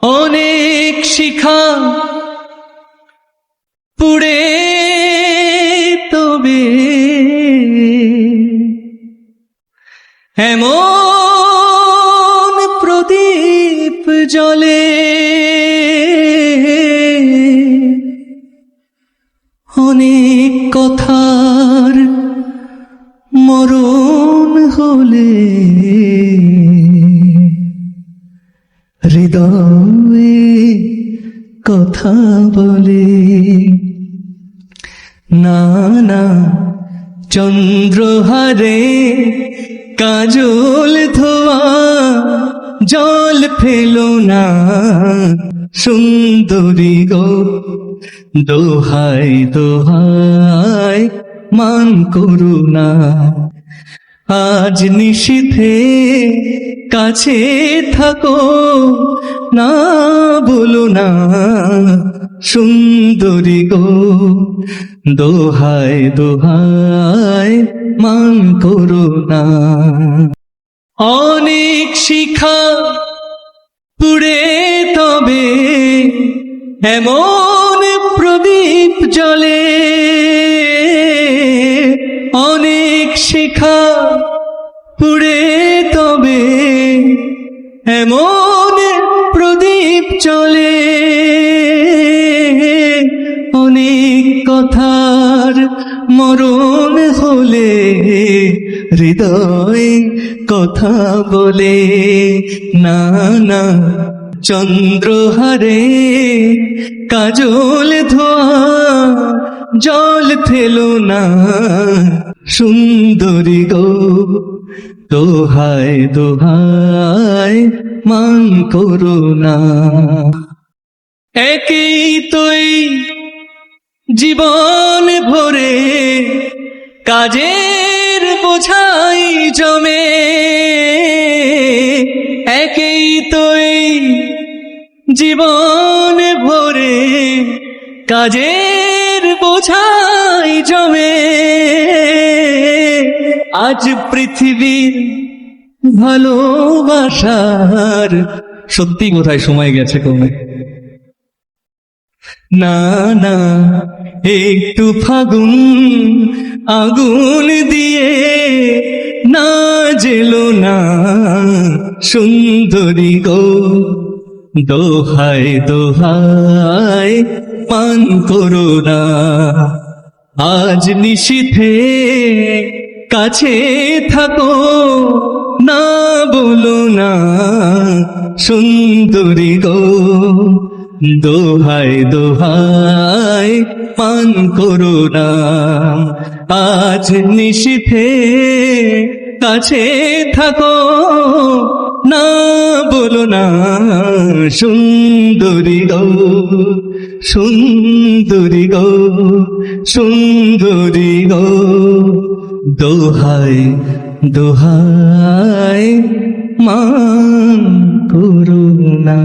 অনেক শিখা পুড়ে তবে এমন প্রদীপ জ্বলে, অনেক কথার মরণ হলে হৃদয়ে কথা বলে। না না চন্দ্রহারে কাজল ধোয়া জল ফেলো না সুন্দরী গো, দোহাই দোহাই মান করো না। আজ নিশীথে কাছে থাকো, না বলো না সুন্দরী গো, দোহাই দোহাই মান করো না। অনেক শিখা পুড়ে তবে এমন প্রদীপ জ্বলে, অনেক শিখা পুড়ে তবে এমন প্রদীপ জ্বলে, অনেক কথার মরণ হলে হৃদয় কথা বলে। না না চন্দ্রহারে কাজল ধোয়া জল ফেলো না সুন্দরী গো, দোহাই দোহাই মান করো না। একই তুই জীবন ভরে কাজের বোঝাই জমে, একই তুই জীবন ভরে কাজের বোঝাই জমে। আজ পৃথিবীর ভালোবাসার সত্যি কোথায় সময় গেছে কমে। না না একটু ফাগুন আগুন দিয়ে না জেলো না সুন্দরী গো, দোহাই দোহাই মান করো না। আজ নিশীথে কাছে থাকো, না বলো না সুন্দরী গো, দোহাই দোহাই মান করো না। আজ নিশীথে কাছে থাকো, না বলো না সুন্দরী গো, সুন্দরী গো, সুন্দরী গো, দোহাই দোহাই মান করো না।